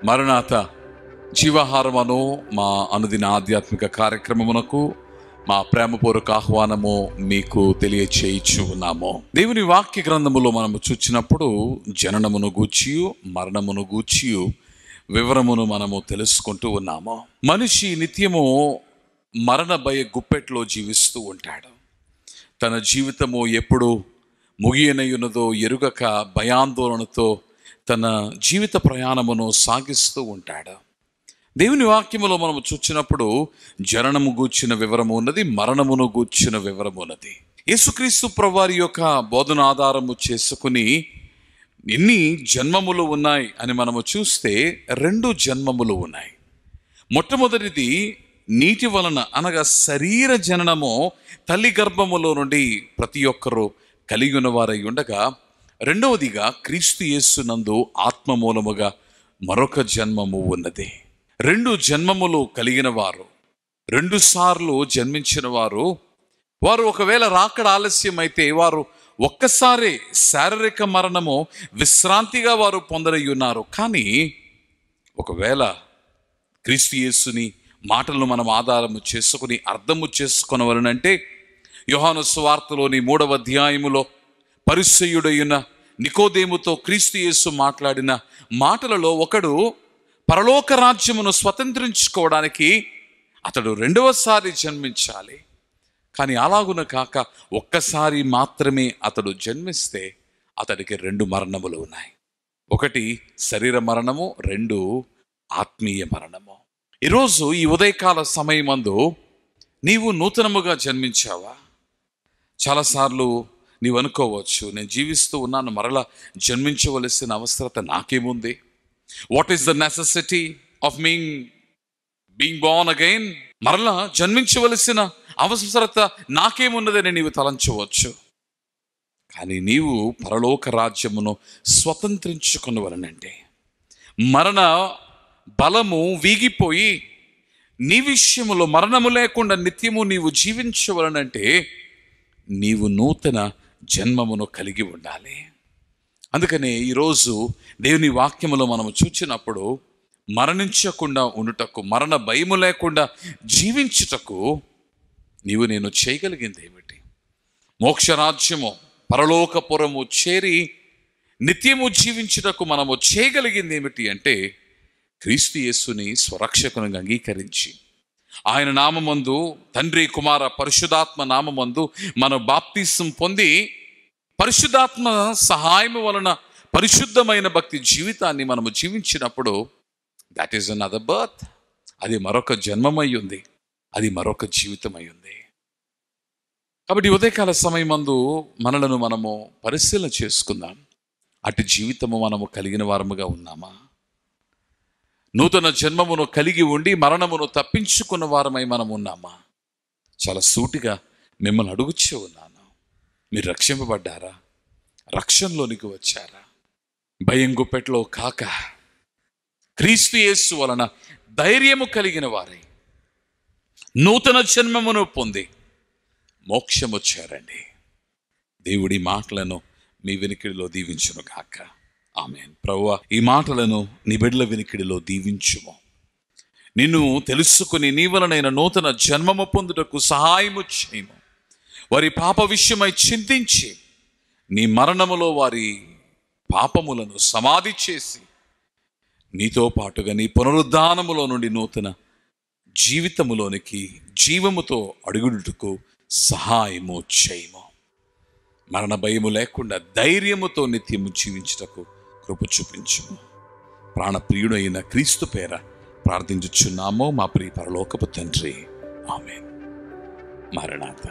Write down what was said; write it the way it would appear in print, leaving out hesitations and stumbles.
మరణాత జీవాహారమను మా అనుదిన ఆధ్యాత్మిక కార్యక్రమమునకు మా ప్రేమపూర్వక ఆహ్వానము మీకు తెలియచేయిచు ఉన్నాము. దేవుని వాక్య గ్రంథములో మనము చూచినప్పుడు జననమును గూర్చియు మరణమును గూర్చియు వివరమును మనము తెలుసుకుంటూ ఉన్నాము. మనిషి నిత్యము మరణ భయ గుప్పెట్లో జీవిస్తూ ఉంటాడు. తన జీవితము ఎప్పుడు ముగియనయున్నదో ఎరుగక భయాందోళనతో తన జీవిత ప్రయాణమును సాగిస్తూ ఉంటాడు. దేవుని వాక్యములో మనము చూచినప్పుడు జననము గూర్చిన వివరము ఉన్నది, మరణమును గూర్చిన వివరము ఉన్నది. యేసుక్రీస్తు ప్రభువారి యొక్క బోధన ఆధారము చేసుకుని ఎన్ని జన్మములు ఉన్నాయి అని మనము చూస్తే 2 జన్మములు ఉన్నాయి. మొట్టమొదటిది నీటి వలన అనగా శరీర జననము, తల్లి గర్భములో నుండి ప్రతి ఒక్కరూ కలిగి ఉన్నవారై ఉండగా, రెండవదిగా క్రీస్తు యేసునందు ఆత్మ మూలముగా మరొక జన్మము ఉన్నది. 2 జన్మములు కలిగిన వారు, 2 సార్లు జన్మించిన వారు, వారు ఒకవేళ రాకడ ఆలస్యం అయితే వారు ఒక్కసారి శారీరక మరణము విశ్రాంతిగా వారు పొందరై ఉన్నారు. కానీ ఒకవేళ క్రీస్తు యేసుని మాటలను మనం ఆధారము చేసుకుని అర్థము చేసుకొనవలనంటే యోహాను సువార్తలోని 3వ అధ్యాయములో పరిసయ్యుడైన నికోదేముతో క్రీస్తు యేసు మాట్లాడిన మాటలలో ఒకడు పరలోక రాజ్యమును స్వతంత్రించుకోవడానికి అతడు 2వసారి జన్మించాలి. కానీ అలాగున కాక ఒక్కసారి మాత్రమే అతడు జన్మిస్తే అతడికి 2 మరణములు ఉన్నాయి. ఒకటి శరీర మరణము, 2 ఆత్మీయ మరణము. ఈరోజు ఈ ఉదయకాల సమయమందు నీవు నూతనముగా జన్మించావా? చాలాసార్లు నీవు అనుకోవచ్చు, నేను జీవిస్తూ ఉన్నాను, మరలా జన్మించవలసిన అవసరత నాకేముంది? What is the necessity of being born again? మరలా జన్మించవలసిన అవసరత నాకేమున్నదని నీవు తలంచవచ్చు. కానీ నీవు పరలోక రాజ్యమును స్వతంత్రించుకునవలనంటే, మరణ బలము వీగిపోయి నీ విషయములో మరణము లేకుండా నిత్యము నీవు జీవించవలనంటే నీవు నూతన జన్మమును కలిగి ఉండాలి. అందుకనే ఈరోజు దేవుని వాక్యములో మనము చూచినప్పుడు మరణించకుండా ఉండుటకు, మరణ భయము లేకుండా జీవించుటకు నీవు నేను చేయగలిగింది ఏమిటి? మోక్షరాజ్యము పరలోకపురము చేరి నిత్యము జీవించుటకు మనము చేయగలిగింది ఏమిటి అంటే క్రీస్తు యేసుని స్వరక్షకునిగా అంగీకరించి ఆయన నామమందు, తండ్రి కుమార పరిశుద్ధాత్మ నామమందు మన బాప్తిసం పొంది పరిశుద్ధాత్మ సహాయము వలన పరిశుద్ధమైన భక్తి జీవితాన్ని మనము జీవించినప్పుడు దట్ ఈస్ అనదర్ బర్త్. అది మరొక జన్మమై ఉంది, అది మరొక జీవితమై ఉంది. కాబట్టి ఉదయకాల సమయమందు మనలను మనము పరిశీలన చేసుకుందాం. అటు జీవితము మనము కలిగిన వారముగా ఉన్నామా? నూతన జన్మమును కలిగి ఉండి మరణమును తప్పించుకున్న వారమై మనం ఉన్నామా? చాలా సూటిగా మిమ్మల్ని అడుగుచూ ఉన్నాను, మీరు రక్షింపబడ్డారా? రక్షణలోనికి వచ్చారా? భయం గుప్పెట్లో కాక క్రీస్తు యేసు వలన ధైర్యము కలిగిన వారై నూతన జన్మమును పొంది మోక్షము చేరండి. దేవుడి మాటలను మీ వెనుకడిలో దీవించును గాక. ఆమేన్. ప్రభువా, ఈ మాటలను నీ బిడ్డల వెనుకడిలో దీవించుము. నిన్ను తెలుసుకుని నీ వలనైన నూతన జన్మము పొందుటకు సహాయము చేయము. వారి పాప విషయమై చింతించి నీ మరణములో వారి పాపములను సమాధి చేసి నీతో పాటుగా నీ పునరుద్ధానములో నుండి నూతన జీవితములోనికి జీవముతో అడుగుడుటకు సహాయము చేయము. మరణ భయము లేకుండా ధైర్యముతో నిత్యము జీవించుటకు కృప చూపించుము. ప్రాణప్రియుడైన క్రీస్తు పేర ప్రార్థించుచున్నాము మా ప్రియ పరలోకపు తండ్రి. ఆమేన్. మరణాత.